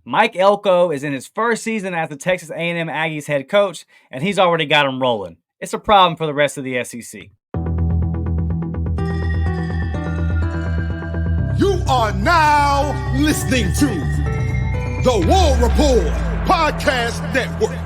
Mike Elko is in his first season as the Texas A&M Aggies head coach, and he's already got them rolling. It's a problem for the rest of the SEC. You are now listening to the War Report Podcast Network.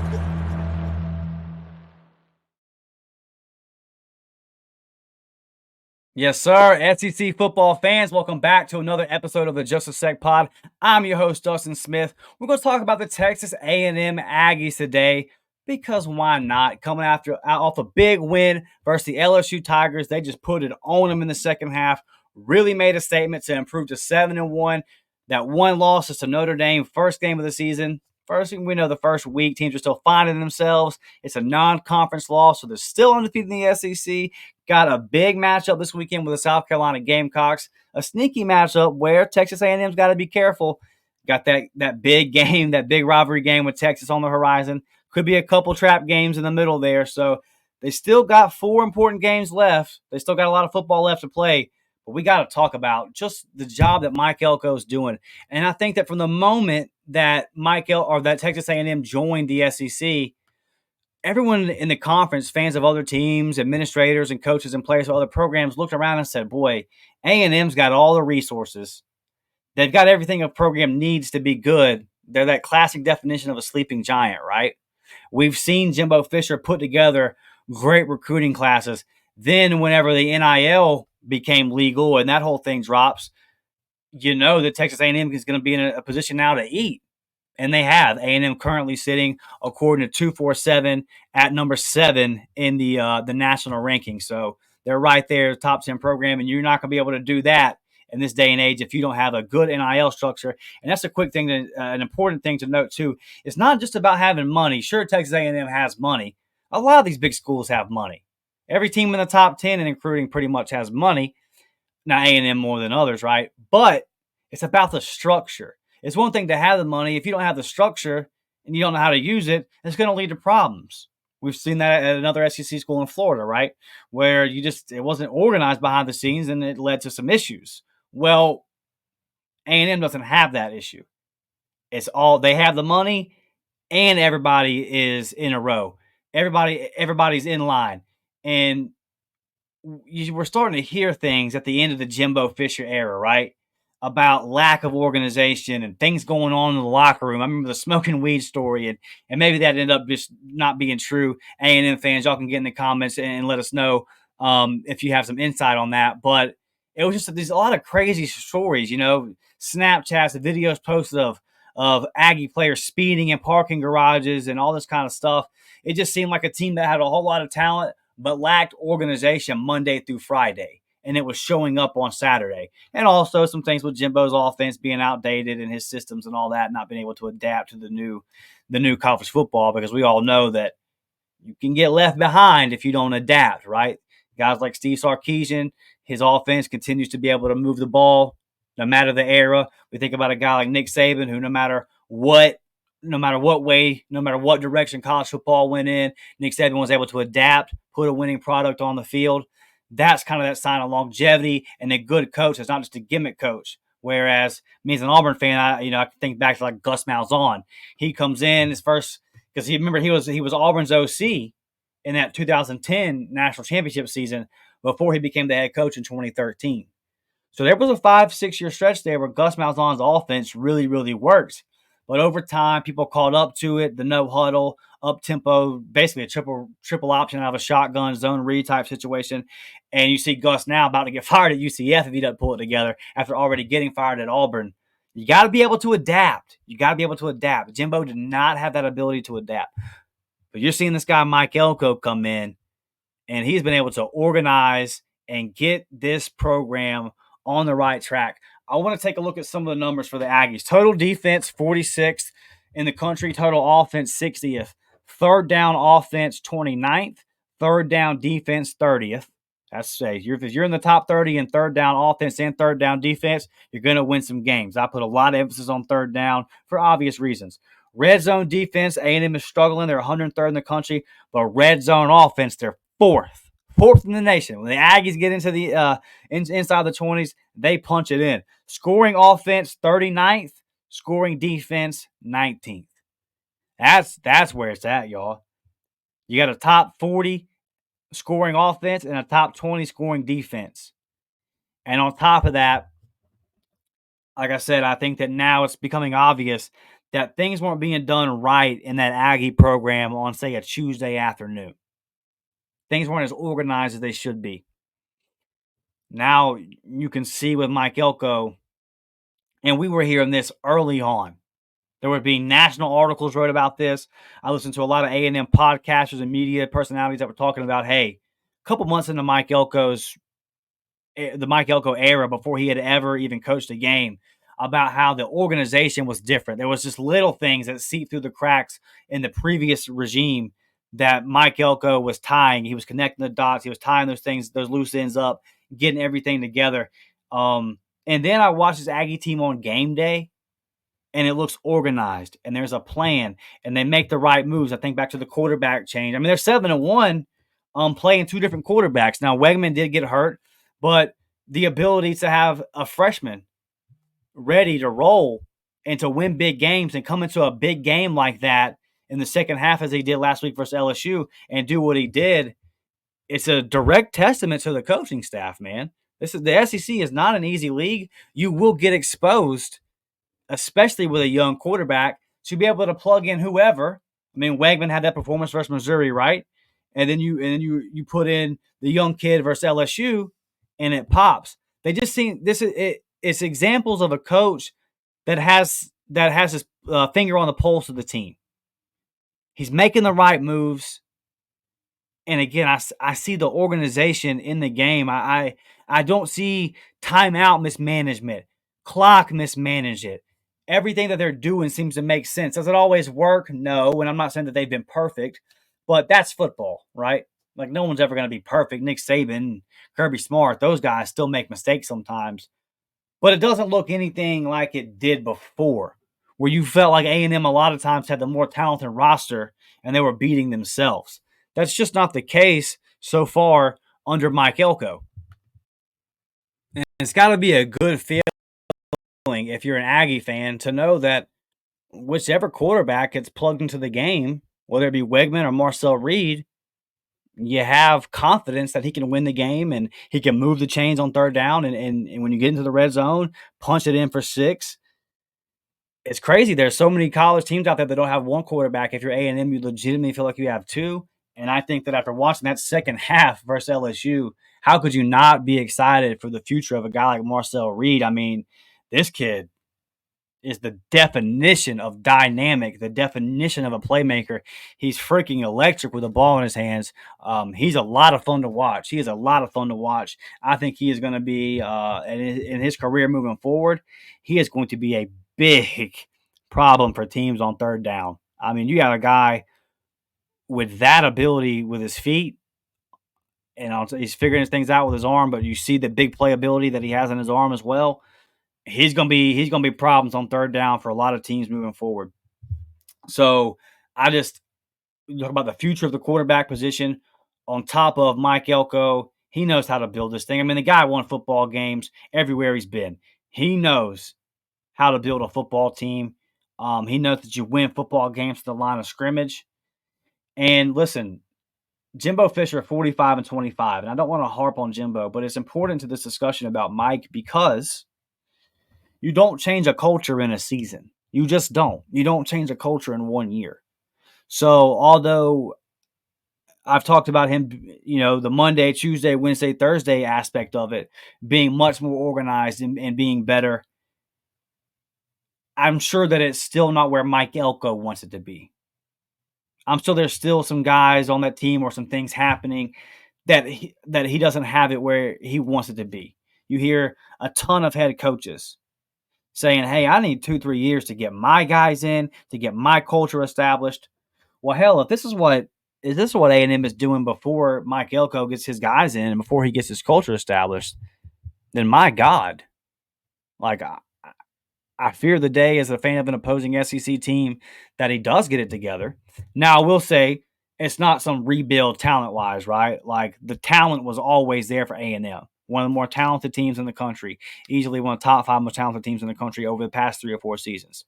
Yes, sir. SEC football fans, welcome back to another episode of the Just a Sec Pod. I'm your host, Dustin Smith. We're going to talk about the Texas A&M Aggies today because why not? Coming off a big win versus the LSU Tigers, they just put it on them in the second half. Really made a statement to improve to 7-1. That one loss is to Notre Dame, first game of the season. First thing we know, the first week, teams are still finding themselves. It's a non-conference loss, so they're still undefeated in the SEC. Got a big matchup this weekend with the South Carolina Gamecocks. A sneaky matchup where Texas A&M's got to be careful. Got that big game, that big rivalry game with Texas on the horizon. Could be a couple trap games in the middle there. So they still got 4 important games left. They still got a lot of football left to play. But we got to talk about just the job that Mike Elko is doing. And I think that from the moment that that Texas A&M joined the SEC, everyone in the conference, fans of other teams, administrators and coaches and players of other programs looked around and said, boy, A&M's got all the resources. They've got everything a program needs to be good. They're that classic definition of a sleeping giant, right? We've seen Jimbo Fisher put together great recruiting classes. Then whenever the NIL became legal and that whole thing drops, you know that Texas A&M is going to be in a position now to eat. And they have. A&M currently sitting, according to 247, at number 7 in the national ranking. So they're right there, top 10 program, and you're not going to be able to do that in this day and age if you don't have a good NIL structure. And that's a quick thing, an important thing to note too. It's not just about having money. Sure, Texas A&M has money. A lot of these big schools have money. Every team in the top 10 in recruiting pretty much has money. Now A&M more than others, right? But it's about the structure. It's one thing to have the money. If you don't have the structure and you don't know how to use it, it's going to lead to problems. We've seen that at another SEC school in Florida, right? Where it wasn't organized behind the scenes and it led to some issues. Well, A&M doesn't have that issue. They have the money and everybody is in a row. Everybody's in line. And we're starting to hear things at the end of the Jimbo Fisher era, right? About lack of organization and things going on in the locker room. I remember the smoking weed story, and maybe that ended up just not being true. A&M fans, y'all can get in the comments and let us know if you have some insight on that. But it was just there's a lot of crazy stories, Snapchats, the videos posted of Aggie players speeding in parking garages and all this kind of stuff. It just seemed like a team that had a whole lot of talent but lacked organization Monday through Friday. And it was showing up on Saturday. And also some things with Jimbo's offense being outdated and his systems and all that, not being able to adapt to the new college football, because we all know that you can get left behind if you don't adapt, right? Guys like Steve Sarkisian, his offense continues to be able to move the ball no matter the era. We think about a guy like Nick Saban, who no matter what way, no matter what direction college football went in, Nick Saban was able to adapt, put a winning product on the field. That's kind of that sign of longevity and a good coach. It's not just a gimmick coach. Whereas me as an Auburn fan, I can think back to like Gus Malzahn. He comes in his first, because he was Auburn's OC in that 2010 national championship season before he became the head coach in 2013. So there was a 5-6 year stretch there where Gus Malzahn's offense really, really worked. But over time, people caught up to it, the no huddle, up tempo, basically a triple option out of a shotgun zone read type situation. And you see Gus now about to get fired at UCF if he doesn't pull it together after already getting fired at Auburn. You got to be able to adapt. Jimbo did not have that ability to adapt. But you're seeing this guy, Mike Elko, come in, and he's been able to organize and get this program on the right track. I want to take a look at some of the numbers for the Aggies. Total defense, 46th in the country. Total offense, 60th. Third down offense, 29th. Third down defense, 30th. That's if you're in the top 30 in third down offense and third down defense, you're going to win some games. I put a lot of emphasis on third down for obvious reasons. Red zone defense, A&M is struggling. They're 103rd in the country. But red zone offense, they're fourth in the nation. When the Aggies get into the inside the 20s, they punch it in. Scoring offense, 39th. Scoring defense, 19th. That's where it's at, y'all. You got a top 40 scoring offense and a top 20 scoring defense. And on top of that, like I said, I think that now it's becoming obvious that things weren't being done right in that Aggie program on, say, a Tuesday afternoon. Things weren't as organized as they should be. Now you can see with Mike Elko, and we were hearing this early on. There were being national articles wrote about this. I listened to a lot of A&M podcasters and media personalities that were talking about, hey, a couple months into the Mike Elko era, before he had ever even coached a game, about how the organization was different. There was just little things that seep through the cracks in the previous regime that Mike Elko was tying. He was connecting the dots. He was tying those things, those loose ends up, getting everything together. And then I watched this Aggie team on game day, and it looks organized, and there's a plan, and they make the right moves. I think back to the quarterback change. I mean, they're 7-1, playing two different quarterbacks. Now, Wegman did get hurt, but the ability to have a freshman ready to roll and to win big games and come into a big game like that in the second half, as he did last week versus LSU, and do what he did, it's a direct testament to the coaching staff, man. The SEC is not an easy league. You will get exposed, especially with a young quarterback, to be able to plug in whoever. I mean, Wegman had that performance versus Missouri, right? And then you put in the young kid versus LSU, and it pops. They just seem it's examples of a coach that has his finger on the pulse of the team. He's making the right moves. And again, I see the organization in the game. I don't see timeout mismanagement, clock mismanage it. Everything that they're doing seems to make sense. Does it always work? No. And I'm not saying that they've been perfect, but that's football, right? Like, no one's ever going to be perfect. Nick Saban, Kirby Smart, those guys still make mistakes sometimes. But it doesn't look anything like it did before, where you felt like A&M a lot of times had the more talented roster and they were beating themselves. That's just not the case so far under Mike Elko. And it's got to be a good feeling if you're an Aggie fan to know that whichever quarterback gets plugged into the game, whether it be Wegman or Marcel Reed, you have confidence that he can win the game and he can move the chains on third down. And when you get into the red zone, punch it in for 6. It's crazy. There's so many college teams out there that don't have one quarterback. If you're A&M, you legitimately feel like you have 2. And I think that after watching that second half versus LSU, how could you not be excited for the future of a guy like Marcel Reed? I mean, this kid is the definition of dynamic, the definition of a playmaker. He's freaking electric with the ball in his hands. He's a lot of fun to watch. He is a lot of fun to watch. I think he is going to be, in his career moving forward, he is going to be a big problem for teams on third down. I mean, you got a guy with that ability with his feet, and he's figuring his things out with his arm, but you see the big playability that he has in his arm as well. He's gonna be problems on third down for a lot of teams moving forward. So you talk about the future of the quarterback position on top of Mike Elko. He knows how to build this thing. I mean, the guy won football games everywhere he's been. He knows how to build a football team. He knows that you win football games to the line of scrimmage. And listen, Jimbo Fisher 45-25, and I don't want to harp on Jimbo, but it's important to this discussion about Mike because you don't change a culture in a season. You just don't. You don't change a culture in 1 year. So although I've talked about him, the Monday, Tuesday, Wednesday, Thursday aspect of it being much more organized and being better, I'm sure that it's still not where Mike Elko wants it to be. I'm sure there's still some guys on that team or some things happening that he doesn't have it where he wants it to be. You hear a ton of head coaches saying, hey, I need 2-3 years to get my guys in, to get my culture established. Well, hell, if this is what A&M is doing before Mike Elko gets his guys in and before he gets his culture established, then my God, like I fear the day as a fan of an opposing SEC team that he does get it together. Now, I will say it's not some rebuild talent-wise, right? Like the talent was always there for A&M. one of the more talented teams in the country, easily one of the top 5 most talented teams in the country over the past 3 or 4 seasons.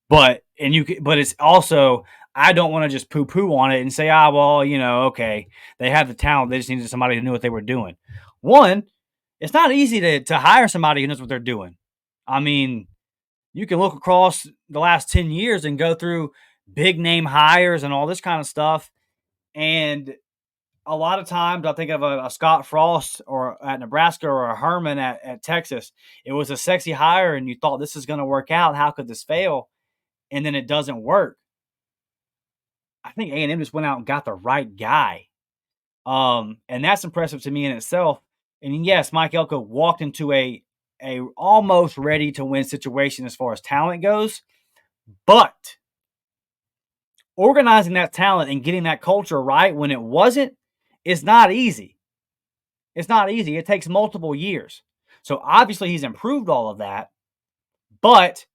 But it's also, I don't want to just poo-poo on it and say, well, okay, they have the talent. They just needed somebody who knew what they were doing. One, it's not easy to hire somebody who knows what they're doing. I mean, you can look across the last 10 years and go through big name hires and all this kind of stuff. And a lot of times I think of a Scott Frost or at Nebraska or a Herman at Texas. It was a sexy hire and you thought this is going to work out. How could this fail? And then it doesn't work. I think A&M just went out and got the right guy. And that's impressive to me in itself. And yes, Mike Elko walked into a almost ready to win situation as far as talent goes, but organizing that talent and getting that culture right when it wasn't is not easy. It's not easy. It takes multiple years. So obviously he's improved all of that, but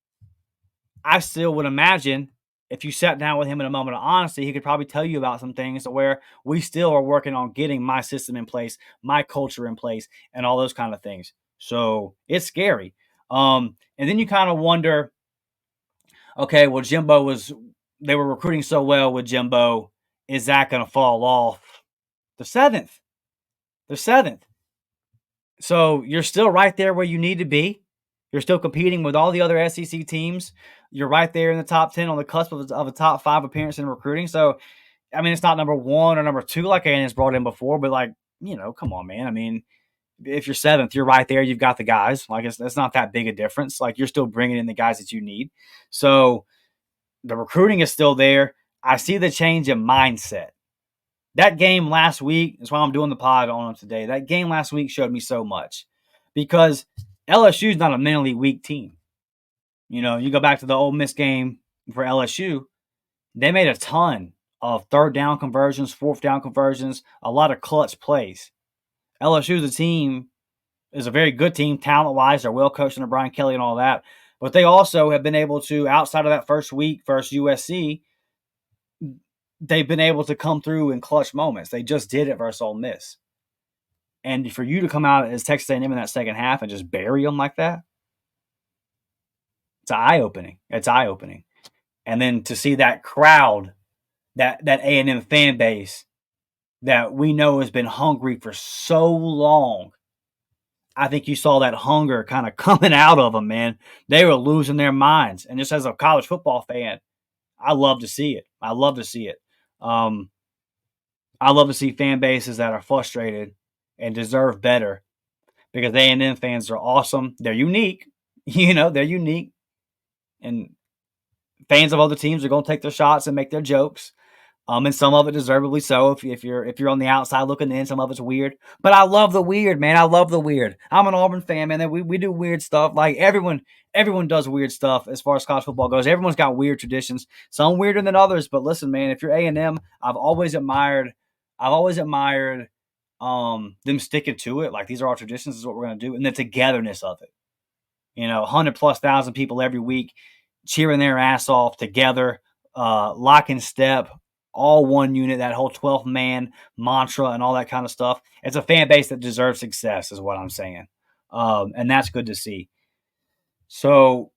I still would imagine if you sat down with him in a moment of honesty, he could probably tell you about some things where we still are working on getting my system in place, my culture in place, and all those kind of things. So it's scary. And then you kind of wonder, okay, well, they were recruiting so well with Jimbo. Is that going to fall off? The seventh. So you're still right there where you need to be. You're still competing with all the other SEC teams. You're right there in the top 10 on the cusp of a top 5 appearance in recruiting. So, I mean, it's not number 1 or number 2 like A&M's brought in before, but come on, man. I mean, if you're 7th, you're right there. You've got the guys. Like, it's not that big a difference. Like, you're still bringing in the guys that you need. So the recruiting is still there. I see the change in mindset. That game last week, that's why I'm doing the pod on them today. That game last week showed me so much because LSU is not a mentally weak team. You go back to the Ole Miss game for LSU, they made a ton of 3rd down conversions, 4th down conversions, a lot of clutch plays. LSU is a very good team, talent-wise. They're well coached under Brian Kelly and all that. But they also have been able to, outside of that first week versus USC, they've been able to come through in clutch moments. They just did it versus Ole Miss. And for you to come out as Texas A&M in that second half and just bury them like that, it's eye-opening. And then to see that crowd, that A&M fan base that we know has been hungry for so long, I think you saw that hunger kind of coming out of them, man. They were losing their minds. And just as a college football fan, I love to see it. I love to see fan bases that are frustrated and deserve better because A&M fans are awesome. They're unique. They're unique. And fans of other teams are going to take their shots and make their jokes. And some of it deservedly so. If you're on the outside looking in, some of it's weird. But I love the weird, man. I love the weird. I'm an Auburn fan, man. We do weird stuff. Like everyone does weird stuff as far as college football goes. Everyone's got weird traditions. Some weirder than others. But listen, man, if you're A&M, I've always admired them sticking to it. Like these are our traditions. This is what we're going to do, and the togetherness of it. 100,000+ people every week cheering their ass off together, lock in step. All one unit, that whole 12th man mantra and all that kind of stuff. It's a fan base that deserves success is what I'm saying. And that's good to see. So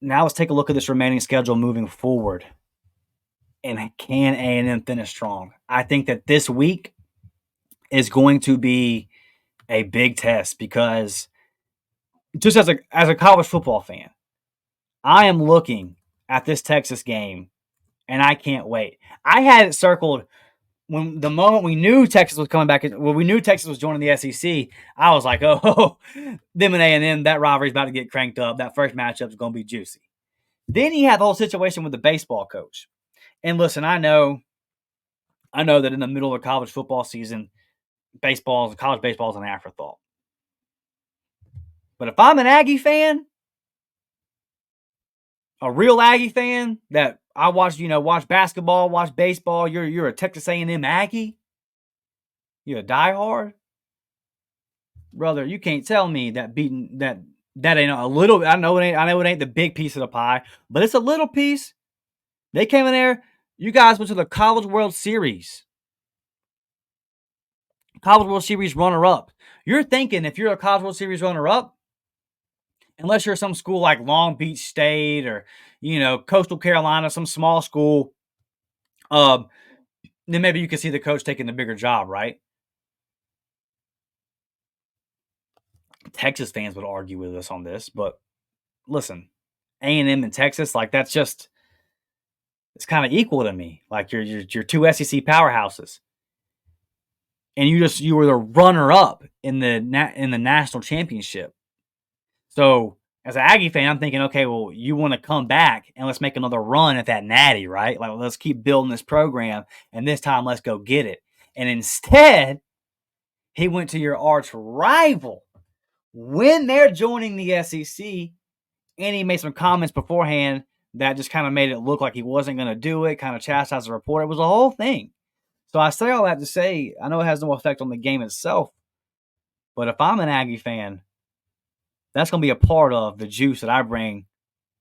now let's take a look at this remaining schedule moving forward. And can A&M finish strong? I think that this week is going to be a big test because just as a college football fan, I am looking at this Texas game and I can't wait. I had it circled when the moment we knew Texas was coming back. Well, we knew Texas was joining the SEC. I was like, oh, them and A&M, that rivalry's about to get cranked up. That first matchup is going to be juicy. Then you have the whole situation with the baseball coach. And listen, I know that in the middle of a college football season, college baseball is an afterthought. But if I'm an Aggie fan, a real Aggie fan that I watch basketball, watch baseball. You're a Texas A&M Aggie. You're a diehard, brother. You can't tell me that beating that ain't a little. I know it ain't the big piece of the pie, but it's a little piece. They came in there. You guys went to the College World Series. College World Series runner-up. You're thinking if you're a College World Series runner-up, unless you're some school like Long Beach State or, Coastal Carolina, some small school, um, then maybe you could see the coach taking the bigger job, right? Texas fans would argue with us on this, but listen, A&M and Texas, like that's just it's kind of equal to me. Like you're two SEC powerhouses, and you were the runner up in the national championship. So as an Aggie fan, I'm thinking, okay, well, you want to come back and let's make another run at that natty, right? Like let's keep building this program, and this time let's go get it. And instead, he went to your arch rival when they're joining the SEC, and he made some comments beforehand that just kind of made it look like he wasn't going to do it, kind of chastised the reporter. It was a whole thing. So I say all that to say, I know it has no effect on the game itself, but if I'm an Aggie fan, that's going to be a part of the juice that I bring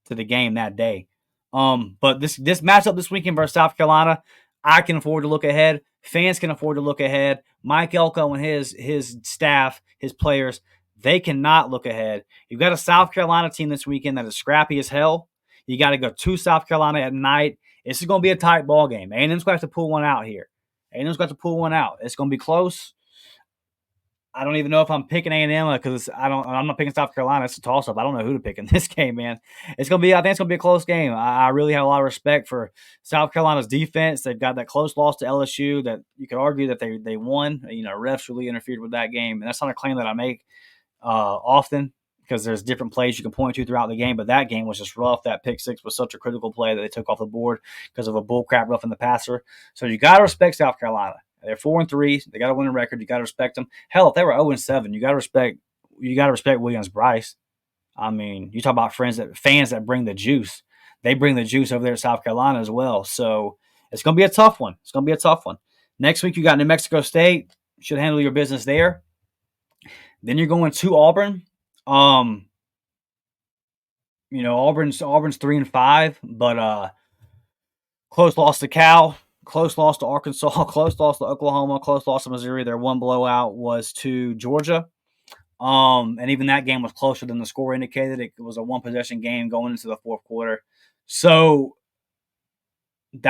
to the game that day. But this matchup this weekend versus South Carolina, I can afford to look ahead. Fans can afford to look ahead. Mike Elko and his staff, his players, they cannot look ahead. You've got a South Carolina team this weekend that is scrappy as hell. You got to go to South Carolina at night. This is going to be a tight ball game. A&M's going to have to pull one out here. A&M's going to have to pull one out. It's going to be close. I don't even know if I'm picking A&M because I'm not picking South Carolina. It's a toss-up. I don't know who to pick in this game, man. I think it's gonna be a close game. I really have a lot of respect for South Carolina's defense. They've got that close loss to LSU that you could argue that they won. Refs really interfered with that game, and that's not a claim that I make often because there's different plays you can point to throughout the game. But that game was just rough. That pick six was such a critical play that they took off the board because of a bullcrap roughing the passer. So you got to respect South Carolina. They're 4-3. They got to win a record. You got to respect them. Hell, if they were 0-7, you got to respect. You got to respect Williams-Brice. I mean, you talk about fans that bring the juice. They bring the juice over there at South Carolina as well. So it's going to be a tough one. Next week you got New Mexico State. Should handle your business there. Then you're going to Auburn. Auburn's 3-5, but close loss to Cal. Close loss to Arkansas, close loss to Oklahoma, close loss to Missouri. Their one blowout was to Georgia. And even that game was closer than the score indicated. It was a one-possession game going into the fourth quarter. So and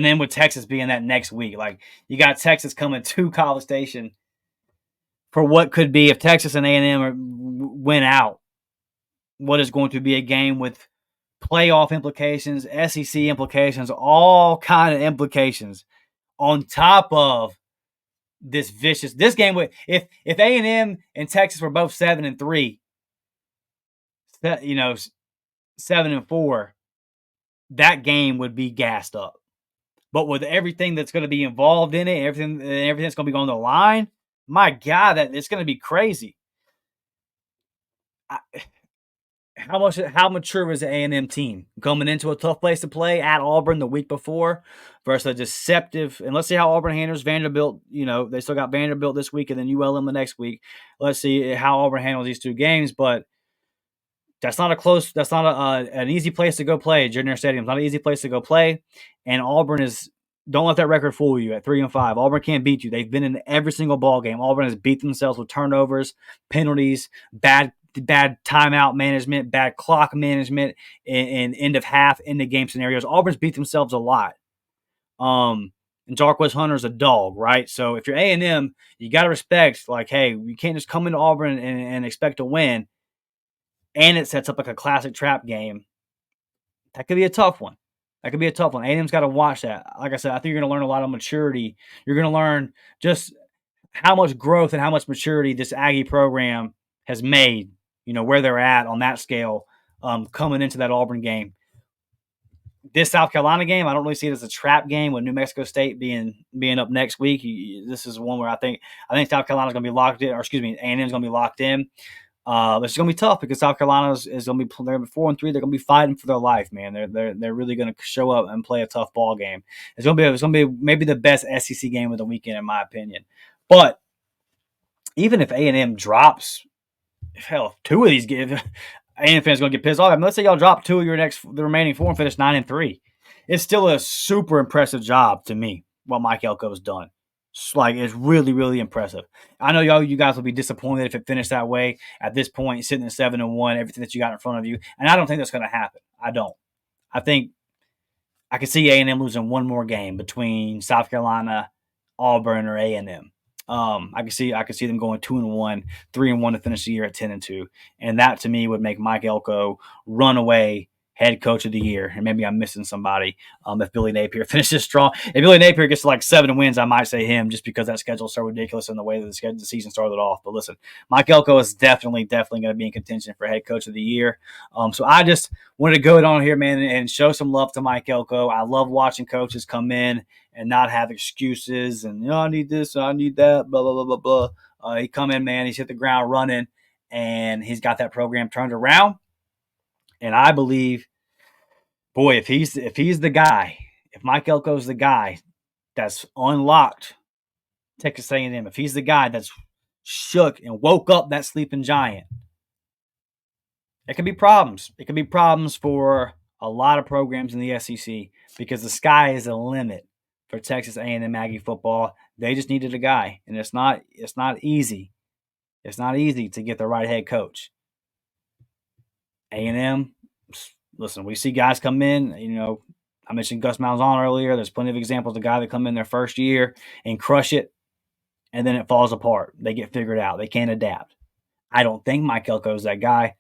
then with Texas being that next week, like you got Texas coming to College Station for what could be, if Texas and A&M win out, what is going to be a game with playoff implications, SEC implications, all kind of implications on top of this game. If A&M and Texas were both 7-3, 7-4, that game would be gassed up. But with everything that's going to be involved in it, everything that's going to be going to the line, my God, it's going to be crazy. How mature is the A&M team coming into a tough place to play at Auburn the week before versus a deceptive? And let's see how Auburn handles Vanderbilt. They still got Vanderbilt this week and then ULM the next week. Let's see how Auburn handles these two games. But that's not an easy place to go play. Junior Stadium's not an easy place to go play. And Auburn don't let that record fool you at 3-5. Auburn can't beat you. They've been in every single ball game. Auburn has beat themselves with turnovers, penalties, bad timeout management, bad clock management, and end of half, end of game scenarios. Auburn's beat themselves a lot. And Jarquez Hunter's a dog, right? So if you're A&M, you got to respect, like, hey, you can't just come into Auburn and expect to win. And it sets up like a classic trap game. That could be a tough one. A&M's got to watch that. Like I said, I think you're going to learn a lot of maturity. You're going to learn just how much growth and how much maturity this Aggie program has made, where they're at on that scale coming into that Auburn game. This South Carolina game, I don't really see it as a trap game with New Mexico State being up next week. This is one where I think South Carolina's going to be locked in, or excuse me, A&M's going to be locked in. It's going to be tough because South Carolina is going to be, they're 4-3. They're going to be fighting for their life, man. They're really going to show up and play a tough ball game. It's going to be maybe the best SEC game of the weekend, in my opinion. But even if A&M drops, hell, two of these games, A&M fans are going to get pissed off. I mean, let's say y'all drop two of the remaining four and finish 9-3. It's still a super impressive job to me what Mike Elko has done. It's really, really impressive. I know you guys will be disappointed if it finished that way at this point, sitting at 7-1, everything that you got in front of you. And I don't think that's going to happen. I don't. I think I could see A&M losing one more game between South Carolina, Auburn, or A&M. I could see them going 2-1, 3-1 to finish the year at 10-2, and that to me would make Mike Elko runaway head coach of the year. And maybe I'm missing somebody. If Billy Napier finishes strong, if Billy Napier gets to like 7 wins, I might say him just because that schedule is so ridiculous in the way that the season started off. But listen, Mike Elko is definitely going to be in contention for head coach of the year. So I just wanted to go on here, man, and show some love to Mike Elko. I love watching coaches come in and not have excuses and, I need this, I need that, blah, blah, blah, blah, blah. He come in, man, he's hit the ground running, and he's got that program turned around. And I believe, boy, if he's the guy, if Mike Elko's the guy that's unlocked Texas A&M, if he's the guy that's shook and woke up that sleeping giant, it could be problems. It could be problems for a lot of programs in the SEC because the sky is the limit for Texas A&M Aggie football. They just needed a guy, and it's not easy. It's not easy to get the right head coach. A&M, listen, we see guys come in. I mentioned Gus Malzahn earlier. There's plenty of examples of guys that come in their first year and crush it, and then it falls apart. They get figured out. They can't adapt. I don't think Mike Elko is that guy.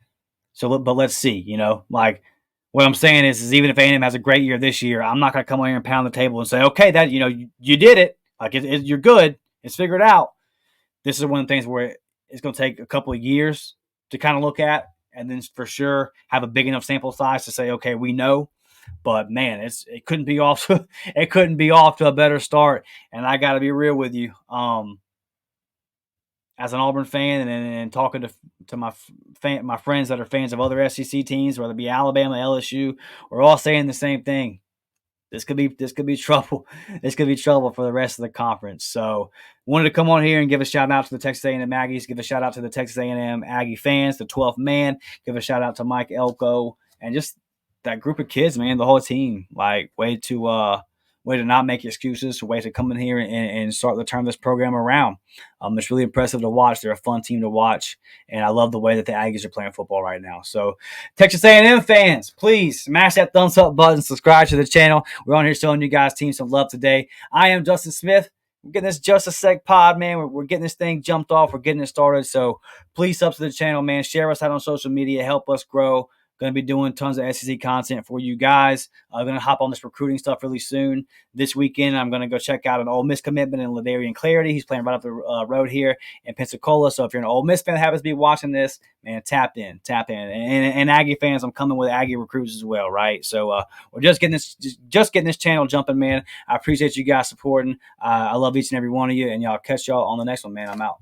But let's see. What I'm saying is even if A&M has a great year this year, I'm not going to come over here and pound the table and say, okay, that you did it. You're good. It's figured out. This is one of the things where it's going to take a couple of years to kind of look at, and then for sure have a big enough sample size to say, okay, we know. But man, it couldn't be off. It couldn't be off to a better start. And I got to be real with you. As an Auburn fan and talking to my friends that are fans of other SEC teams, whether it be Alabama, LSU, we're all saying the same thing. This could be trouble. This could be trouble for the rest of the conference. So wanted to come on here and give a shout out to the Texas A&M Aggies, give a shout out to the Texas A&M Aggie fans, the 12th man, give a shout out to Mike Elko, and just that group of kids, man, the whole team. Way to not make excuses, way to come in here and start to turn this program around. It's really impressive to watch. They're a fun team to watch, and I love the way that the Aggies are playing football right now. So, Texas A&M fans, please smash that thumbs up button, subscribe to the channel. We're on here showing you guys team some love today. I am Dustin Smith. We're getting this Just a Sec pod, man. We're getting this thing jumped off. We're getting it started. So, please sub to the channel, man. Share us out on social media. Help us grow. Going to be doing tons of SEC content for you guys. I'm going to hop on this recruiting stuff really soon. This weekend, I'm going to go check out an Ole Miss commitment in Ladarian Clarity. He's playing right up the road here in Pensacola. So if you're an Ole Miss fan that happens to be watching this, man, tap in. And Aggie fans, I'm coming with Aggie recruits as well, right? So we're just getting this channel jumping, man. I appreciate you guys supporting. I love each and every one of you, and catch y'all on the next one, man. I'm out.